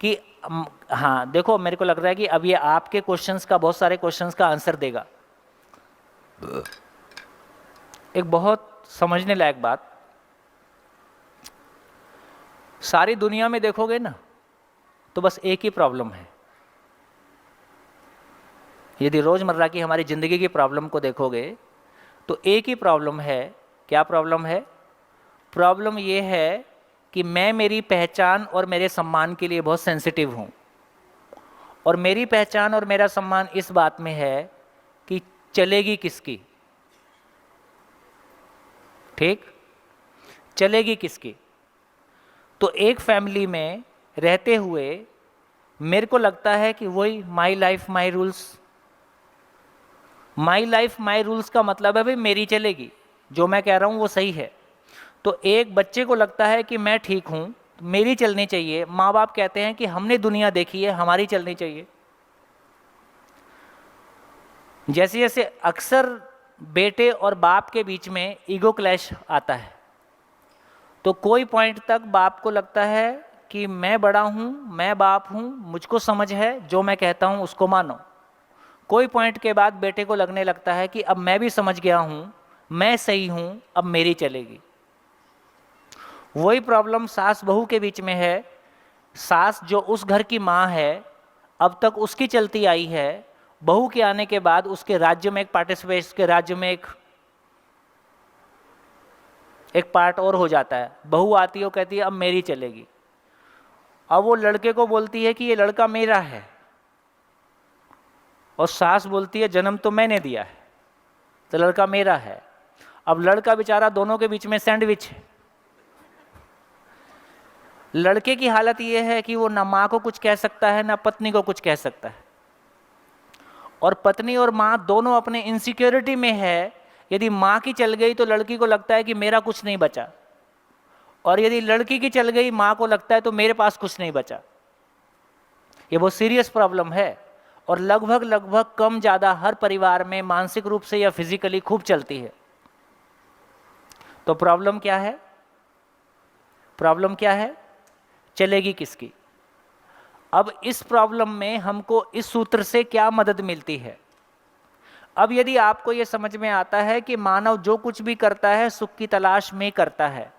कि हाँ देखो, मेरे को लग रहा है कि अब ये आपके क्वेश्चंस का, बहुत सारे क्वेश्चंस का आंसर देगा। एक बहुत समझने लायक बात, सारी दुनिया में देखोगे ना तो बस एक ही प्रॉब्लम है। यदि रोजमर्रा की हमारी जिंदगी की प्रॉब्लम को देखोगे तो एक ही प्रॉब्लम है। क्या प्रॉब्लम है? प्रॉब्लम ये है कि मैं मेरी पहचान और मेरे सम्मान के लिए बहुत सेंसिटिव हूँ, और मेरी पहचान और मेरा सम्मान इस बात में है कि चलेगी किसकी। ठीक, चलेगी किसकी? तो एक फैमिली में रहते हुए मेरे को लगता है कि वही my life my rules. My life my rules का मतलब है भाई मेरी चलेगी, जो मैं कह रहा हूँ वो सही है। तो एक बच्चे को लगता है कि मैं ठीक हूँ, मेरी चलनी चाहिए। माँ बाप कहते हैं कि हमने दुनिया देखी है, हमारी चलनी चाहिए। जैसे जैसे अक्सर बेटे और बाप के बीच में ईगो क्लैश आता है, तो कोई पॉइंट तक बाप को लगता है कि मैं बड़ा हूँ, मैं बाप हूँ, मुझको समझ है, जो मैं कहता हूँ उसको मानो। कोई पॉइंट के बाद बेटे को लगने लगता है कि अब मैं भी समझ गया हूँ, मैं सही हूँ, अब मेरी चलेगी। वही प्रॉब्लम सास बहू के बीच में है। सास जो उस घर की माँ है, अब तक उसकी चलती आई है। बहू के आने के बाद उसके राज्य में एक पार्टिसिपेट, उसके राज्य में एक पार्ट और हो जाता है। बहू आती है, वो कहती है अब मेरी चलेगी। अब वो लड़के को बोलती है कि ये लड़का मेरा है, और सास बोलती है जन्म तो मैंने दिया है, तो लड़का मेरा है। अब लड़का बेचारा दोनों के बीच में सैंडविच है। लड़के की हालत ये है कि वो ना माँ को कुछ कह सकता है, ना पत्नी को कुछ कह सकता है, और पत्नी और माँ दोनों अपने इनसिक्योरिटी में है। यदि माँ की चल गई तो लड़की को लगता है कि मेरा कुछ नहीं बचा, और यदि लड़की की चल गई माँ को लगता है तो मेरे पास कुछ नहीं बचा। ये बहुत सीरियस प्रॉब्लम है, और लगभग लगभग कम ज़्यादा हर परिवार में मानसिक रूप से या फिजिकली खूब चलती है। तो प्रॉब्लम क्या है? प्रॉब्लम क्या है? चलेगी किसकी। अब इस प्रॉब्लम में हमको इस सूत्र से क्या मदद मिलती है? अब यदि आपको यह समझ में आता है कि मानव जो कुछ भी करता है सुख की तलाश में करता है,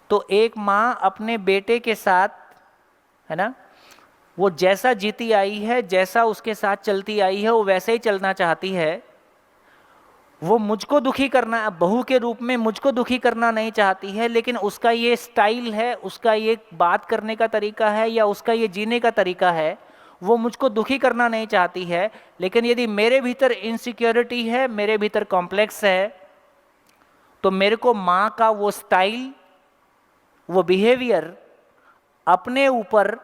तो एक माँ अपने बेटे के साथ, है ना, वो जैसा जीती आई है, जैसा उसके साथ चलती आई है, वो वैसे ही चलना चाहती है। वो मुझको दुखी करना, बहू के रूप में मुझको दुखी करना नहीं चाहती है, लेकिन उसका ये स्टाइल है, उसका ये बात करने का तरीका है, या उसका ये जीने का तरीका है, वो मुझको दुखी करना नहीं चाहती है। लेकिन यदि मेरे भीतर इनसिक्योरिटी है, मेरे भीतर कॉम्प्लेक्स है, तो मेरे को माँ का वो स्टाइल, वो बिहेवियर अपने ऊपर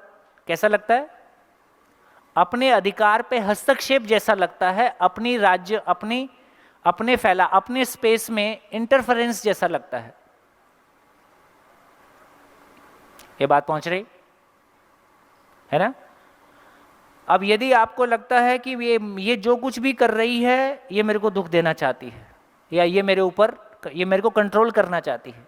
कैसा लगता है? अपने अधिकार पे हस्तक्षेप जैसा लगता है, अपनी राज्य, अपने फैला, अपने स्पेस में इंटरफेरेंस जैसा लगता है। ये बात पहुंच रही है ना? अब यदि आपको लगता है कि ये जो कुछ भी कर रही है ये मेरे को दुख देना चाहती है, या ये मेरे ऊपर, ये मेरे को कंट्रोल करना चाहती है,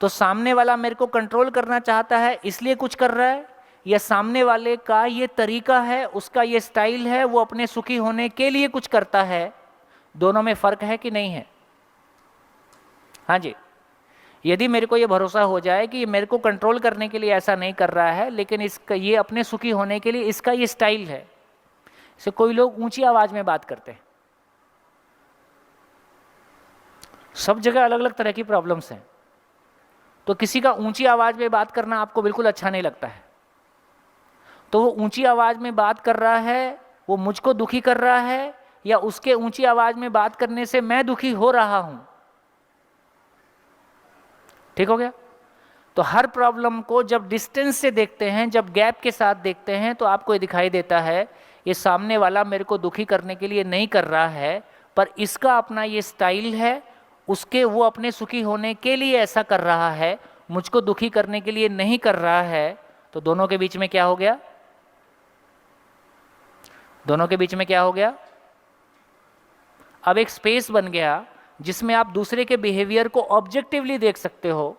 तो सामने वाला मेरे को कंट्रोल करना चाहता है इसलिए कुछ कर रहा है, या सामने वाले का ये तरीका है, उसका ये स्टाइल है, वो अपने सुखी होने के लिए कुछ करता है? दोनों में फर्क है कि नहीं है? हाँ जी। यदि मेरे को ये भरोसा हो जाए कि मेरे को कंट्रोल करने के लिए ऐसा नहीं कर रहा है, लेकिन इसका ये अपने सुखी होने के लिए इसका ये स्टाइल है। जैसे कोई लोग ऊंची आवाज में बात करते हैं, सब जगह अलग अलग तरह की प्रॉब्लम्स हैं, तो किसी का ऊंची आवाज में बात करना आपको बिल्कुल अच्छा नहीं लगता है, तो वो ऊंची आवाज में बात कर रहा है, वो मुझको दुखी कर रहा है, या उसके ऊंची आवाज में बात करने से मैं दुखी हो रहा हूं? ठीक हो गया? तो हर प्रॉब्लम को जब डिस्टेंस से देखते हैं, जब गैप के साथ देखते हैं, तो आपको ये दिखाई देता है ये सामने वाला मेरे को दुखी करने के लिए नहीं कर रहा है, पर इसका अपना ये स्टाइल है, उसके वो अपने सुखी होने के लिए ऐसा कर रहा है, मुझको दुखी करने के लिए नहीं कर रहा है। तो दोनों के बीच में क्या हो गया? दोनों के बीच में क्या हो गया? अब एक स्पेस बन गया जिसमें आप दूसरे के बिहेवियर को ऑब्जेक्टिवली देख सकते हो,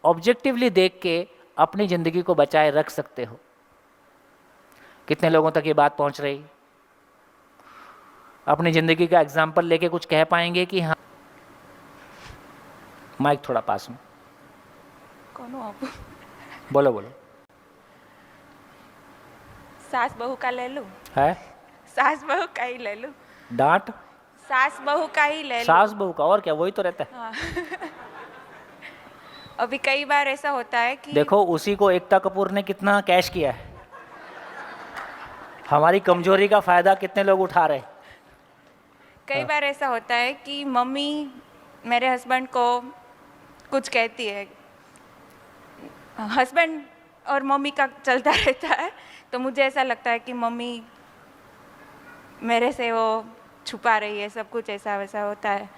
ऑब्जेक्टिवली देख के अपनी जिंदगी को बचाए रख सकते हो। कितने लोगों तक ये बात पहुंच रही? अपनी ज़िंदगी का एग्जाम्पल लेके कुछ कह पाएंगे कि हाँ? माइक थोड़ा पास में। कौन हो आप? बोलो बोलो। सास बहू का ले लूं? है? सास बहू का ही ले लूं? डांट? सास बहू का ही ले लूं? सास बहू का, और क्या, वही तो रहता है। हाँ। अभी कई बार ऐसा होता है कि देखो उसी को एकता कपूर ने कितना कैश किया है, हमारी कमजोरी का फायदा कितने लोग उठा रहे हैं। कई बार ऐसा होता है कि मम्मी मेरे हस्बैंड को कुछ कहती है, हस्बैंड और मम्मी का चलता रहता है, तो मुझे ऐसा लगता है कि मम्मी मेरे से वो छुपा रही है, सब कुछ ऐसा वैसा होता है।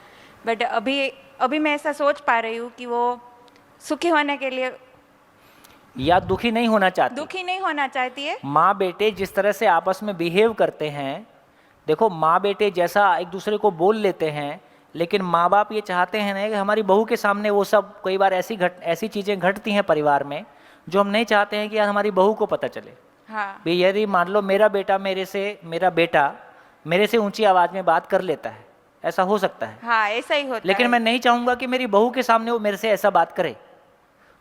बट अभी मैं ऐसा सोच पा रही हूँ कि वो सुखी होने के लिए या दुखी नहीं होना चाहती। दुखी नहीं होना चाहती है। माँ बेटे जिस तरह से आपस में बिहेव करते हैं, देखो माँ बेटे जैसा एक दूसरे को बोल लेते हैं, लेकिन माँ बाप ये चाहते हैं ना कि हमारी बहू के सामने वो सब, कई बार ऐसी चीज़ें घटती हैं परिवार में जो हम नहीं चाहते हैं कि यार हमारी बहू को पता चले। हाँ। भाई यदि मान लो मेरा बेटा मेरे से ऊंची आवाज़ में बात कर लेता है, ऐसा हो सकता है। हाँ, ऐसा ही होता लेकिन है। मैं नहीं चाहूँगा कि मेरी बहू के सामने वो मेरे से ऐसा बात करे,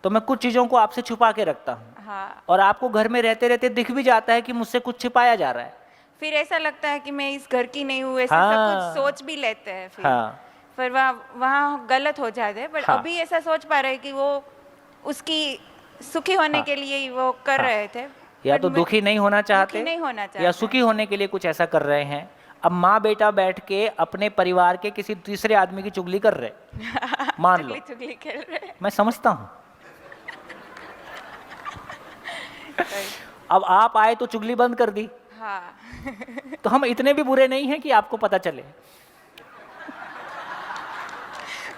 तो मैं कुछ चीज़ों को आपसे छुपा के रखता हूँ। हाँ। और आपको घर में रहते रहते दिख भी जाता है कि मुझसे कुछ छिपाया जा रहा है। फिर ऐसा लगता है कि मैं इस घर की नहीं हूँ, ऐसा हाँ। सब कुछ सोच भी लेते हैं फिर। हाँ। फिर वहाँ गलत हो जाते हैं। बट हाँ। अभी ऐसा सोच पा रहे हैं कि वो उसकी सुखी होने हाँ। के लिए ही वो कर हाँ। रहे थे। या But तो दुखी नहीं होना चाहते, दुखी नहीं होना या चाहते। सुखी होने के लिए कुछ ऐसा कर रहे हैं। अब माँ बेटा बैठ के अपने परिवार के किसी तीसरे आदमी की चुगली कर रहे, मान लो, चुगली खेल रहे हैं। मैं समझता हूँ। अब आप आए तो चुगली बंद कर दी, हाँ। तो हम इतने भी बुरे नहीं हैं कि आपको पता चले।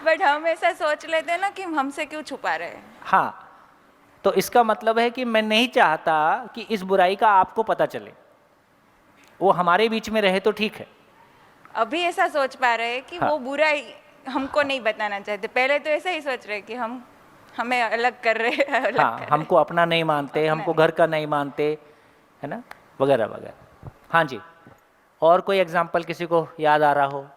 बट हम ऐसा सोच लेते हैं ना कि हमसे क्यों छुपा रहे हैं। हाँ, तो इसका मतलब है कि मैं नहीं चाहता कि इस बुराई का आपको पता चले, वो हमारे बीच में रहे तो ठीक है। अभी ऐसा सोच पा रहे हैं कि हाँ। वो बुराई हमको नहीं बताना चाहते। पहले तो ऐसा ही सोच रहे कि हमें अलग कर रहे हैं, अलग हाँ, कर रहे हमको अपना नहीं मानते, हमको घर का नहीं मानते, है ना, वगैरह वगैरह। हाँ जी, और कोई एग्जाम्पल किसी को याद आ रहा हो?